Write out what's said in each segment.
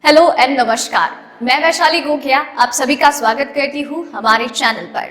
Hello and नमस्कार। मैं वैशाली गोखिया आप सभी का स्वागत करती हूँ हमारे चैनल पर।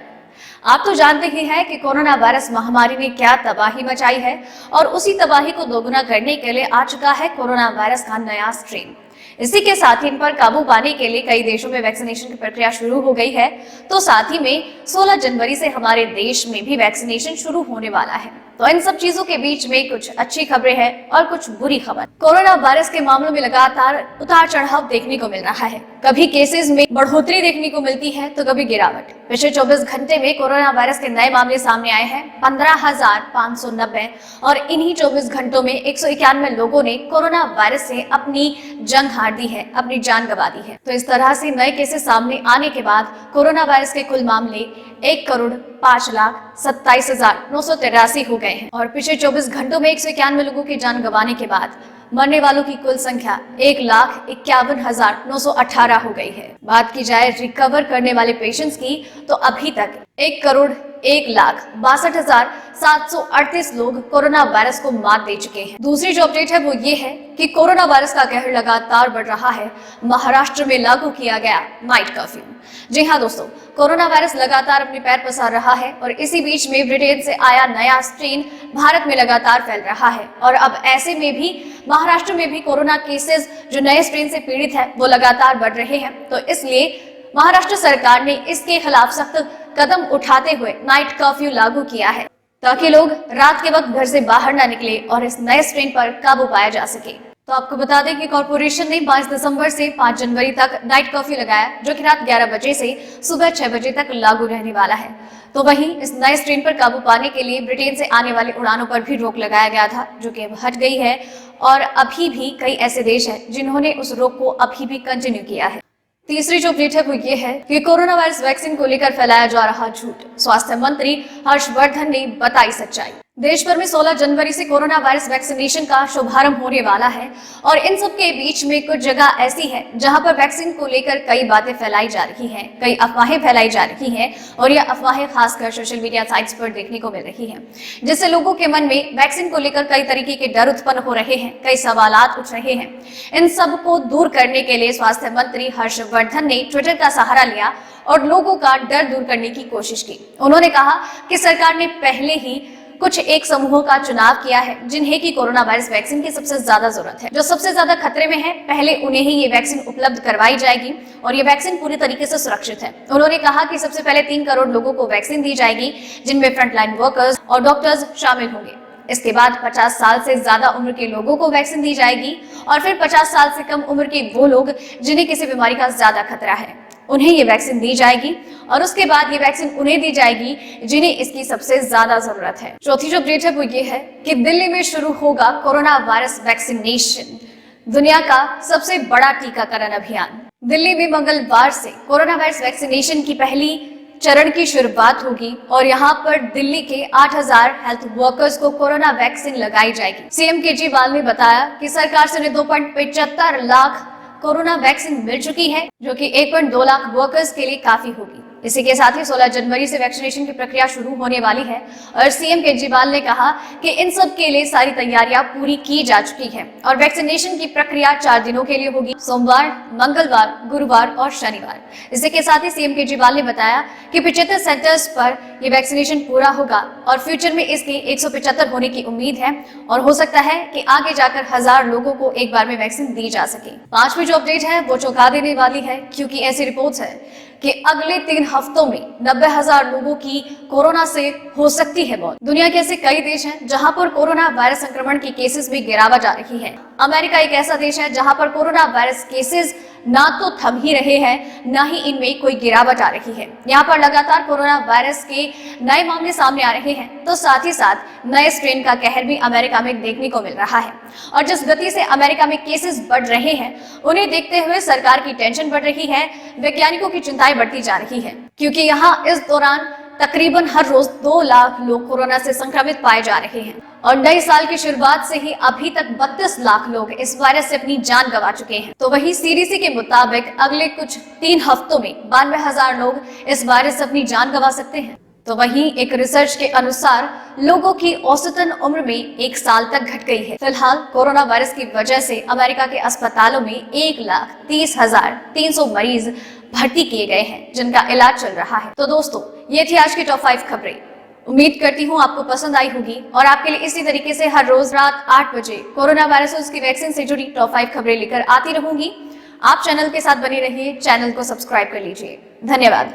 आप तो जानते ही हैं कि कोरोना वायरस महामारी ने क्या तबाही मचाई है और उसी तबाही को दोगुना करने के लिए आ चुका है कोरोना वायरस का नया स्ट्रेन। इसी के साथ ही इन पर काबू पाने के लिए कई देशों में वैक्सीनेशन की प्रक्रिया शुरू हो गई है। तो साथ ही में 16 जनवरी से हमारे देश में भी वैक्सीनेशन शुरू होने वाला है। तो इन सब चीजों के बीच में कुछ अच्छी खबरें हैं और कुछ बुरी खबर। कोरोना वायरस के मामलों में लगातार उतार चढ़ाव देखने को मिल रहा है। कभी केसेस में बढ़ोतरी देखने को मिलती है तो कभी गिरावट। पिछले 24 घंटे में कोरोना वायरस के नए मामले सामने आए हैं 15,590 और इन्हीं 24 घंटों में 191 लोगों ने कोरोना वायरस से अपनी जंग हार दी है, अपनी जान गंवा दी है। तो इस तरह से नए केसेस सामने आने के बाद कोरोना वायरस के कुल मामले 1,05,27,983 हो गए हैं और पिछले 24 घंटों में 191 लोगों की जान गंवाने के बाद मरने वालों की कुल संख्या 1,51,918 हो गई है। बात की जाए रिकवर करने वाले पेशेंट्स की तो अभी तक 1,01,62,738 लोग कोरोना वायरस को मात दे चुके हैं। दूसरी जो अपडेट है वो ये है कि कोरोना वायरस का कहर लगातार बढ़ रहा है। महाराष्ट्र में लागू किया गया नाइट कर्फ्यू। जी हाँ दोस्तों, कोरोना वायरस लगातार अपने पैर पसार रहा है और इसी बीच में ब्रिटेन से आया नया स्ट्रेन भारत में लगातार फैल रहा है और अब ऐसे में भी महाराष्ट्र में भी कोरोना केसेस जो नए स्ट्रेन से पीड़ित है वो लगातार बढ़ रहे हैं। तो इसलिए महाराष्ट्र सरकार ने इसके खिलाफ सख्त कदम उठाते हुए नाइट कर्फ्यू लागू किया है ताकि लोग रात के वक्त घर से बाहर ना निकले और इस नए स्ट्रेन पर काबू पाया जा सके। तो आपको बता दें कि कॉर्पोरेशन ने 5 दिसंबर से 5 जनवरी तक नाइट कर्फ्यू लगाया जो कि रात 11 बजे से सुबह 6 बजे तक लागू रहने वाला है। तो वहीं इस नए स्ट्रेन पर काबू पाने के लिए ब्रिटेन से आने वाली उड़ानों पर भी रोक लगाया गया था जो कि अब हट गई है और अभी भी कई ऐसे देश हैं जिन्होंने उस रोक को अभी भी कंटिन्यू किया है। तीसरी जो अपडेट है वो ये है कि कोरोना वायरस वैक्सीन को लेकर फैलाया जा रहा झूठ। स्वास्थ्य मंत्री हर्षवर्धन ने बताई सच्चाई। देश भर में 16 जनवरी से कोरोना वायरस वैक्सीनेशन का शुभारंभ होने वाला है और इन सब के बीच में कुछ जगह ऐसी है जहां पर वैक्सीन को लेकर कई बातें फैलाई जा रही हैं, कई अफवाहें फैलाई जा रही हैं और यह अफवाहें खासकर सोशल मीडिया साइट्स पर देखने को मिल रही हैं, जिससे लोगों के मन में वैक्सीन को लेकर कई तरीके के डर उत्पन्न हो रहे हैं, कई सवालात उठ रहे हैं। इन सब को दूर करने के लिए स्वास्थ्य मंत्री हर्षवर्धन ने ट्विटर का सहारा लिया और लोगों का डर दूर करने की कोशिश की। उन्होंने कहा कि सरकार ने पहले ही कुछ एक समूहों का चुनाव किया है जिन्हें की कोरोना वायरस वैक्सीन की सबसे ज्यादा जरूरत है, जो सबसे ज्यादा खतरे में है। पहले उन्हें ही ये वैक्सीन उपलब्ध करवाई जाएगी और ये वैक्सीन पूरी तरीके से सुरक्षित है। उन्होंने कहा कि सबसे पहले 3 करोड़ लोगों को वैक्सीन दी जाएगी जिनमें फ्रंटलाइन वर्कर्स और डॉक्टर्स शामिल होंगे। इसके बाद 50 साल से ज्यादा उम्र के लोगों को वैक्सीन दी जाएगी और फिर 50 साल से कम उम्र के वो लोग जिन्हें किसी बीमारी का ज्यादा खतरा है उन्हें ये वैक्सीन दी जाएगी और उसके बाद ये वैक्सीन उन्हें दी जाएगी जिन्हें इसकी सबसे ज्यादा जरूरत है। चौथी जो अपडेट है वो ये है कि दिल्ली में शुरू होगा कोरोना वायरस वैक्सीनेशन, दुनिया का सबसे बड़ा टीकाकरण अभियान। दिल्ली में मंगलवार से कोरोना वायरस वैक्सीनेशन की पहली चरण की शुरुआत होगी और यहाँ पर दिल्ली के 8,000 हेल्थ वर्कर्स को कोरोना वैक्सीन लगाई जाएगी। सीएम केजरीवाल ने बताया कि सरकार से 2.75 लाख कोरोना वैक्सीन मिल चुकी है जो कि 1.2 लाख वर्कर्स के लिए काफी होगी। इसी के साथ ही 16 जनवरी से वैक्सीनेशन की प्रक्रिया शुरू होने वाली है और सीएम केजरीवाल ने कहा कि इन सब के लिए सारी तैयारियां पूरी की जा चुकी हैं और वैक्सीनेशन की प्रक्रिया 4 दिनों के लिए होगी, सोमवार, मंगलवार, गुरुवार और शनिवार। इसी के साथ ही सीएम केजरीवाल ने बताया कि 75 सेंटर्स पर ये वैक्सीनेशन पूरा होगा और फ्यूचर में इसके 175 होने की उम्मीद है और हो सकता है कि आगे जाकर 1000 लोगों को एक बार में वैक्सीन दी जा सके। 5वीं जो अपडेट है वो चौंका देने वाली है क्योंकि ऐसी रिपोर्ट्स है कि अगले 3 हफ्तों में 90,000 लोगों की कोरोना से हो सकती है मौत। दुनिया के ऐसे कई देश हैं जहां पर कोरोना वायरस संक्रमण की केसेस में गिरावट आ रही है। अमेरिका एक ऐसा देश है जहां पर कोरोना वायरस केसेस ना तो थम ही रहे हैं ना ही इनमें कोई गिरावट आ रही है। यहाँ पर लगातार कोरोना वायरस के नए मामले सामने आ रहे हैं तो साथ ही साथ नए स्ट्रेन का कहर भी अमेरिका में देखने को मिल रहा है और जिस गति से अमेरिका में केसेस बढ़ रहे हैं उन्हें देखते हुए सरकार की टेंशन बढ़ रही है, वैज्ञानिकों की चिंताएं बढ़ती जा रही है क्योंकि यहाँ इस दौरान तकरीबन हर रोज 2 लाख लोग कोरोना से संक्रमित पाए जा रहे हैं और नए साल की शुरुआत से ही अभी तक 32 लाख लोग इस वायरस से अपनी जान गंवा चुके हैं। तो वहीं सीडीसी के मुताबिक अगले कुछ 3 हफ्तों में 92,000 लोग इस वायरस से अपनी जान गंवा सकते हैं। तो वहीं एक रिसर्च के अनुसार लोगों की औसतन उम्र में 1 साल तक घट गई है। फिलहाल कोरोना वायरस की वजह से अमेरिका के अस्पतालों में 1,30,300 मरीज भर्ती किए गए हैं, जिनका इलाज चल रहा है। तो दोस्तों, ये थी आज की टॉप 5 खबरें। उम्मीद करती हूँ आपको पसंद आई होगी और आपके लिए इसी तरीके से हर रोज रात 8 बजे कोरोना वायरस और उसकी वैक्सीन से जुड़ी टॉप 5 खबरें लेकर आती रहूंगी। आप चैनल के साथ बने रहिए, चैनल को सब्सक्राइब कर लीजिए। धन्यवाद।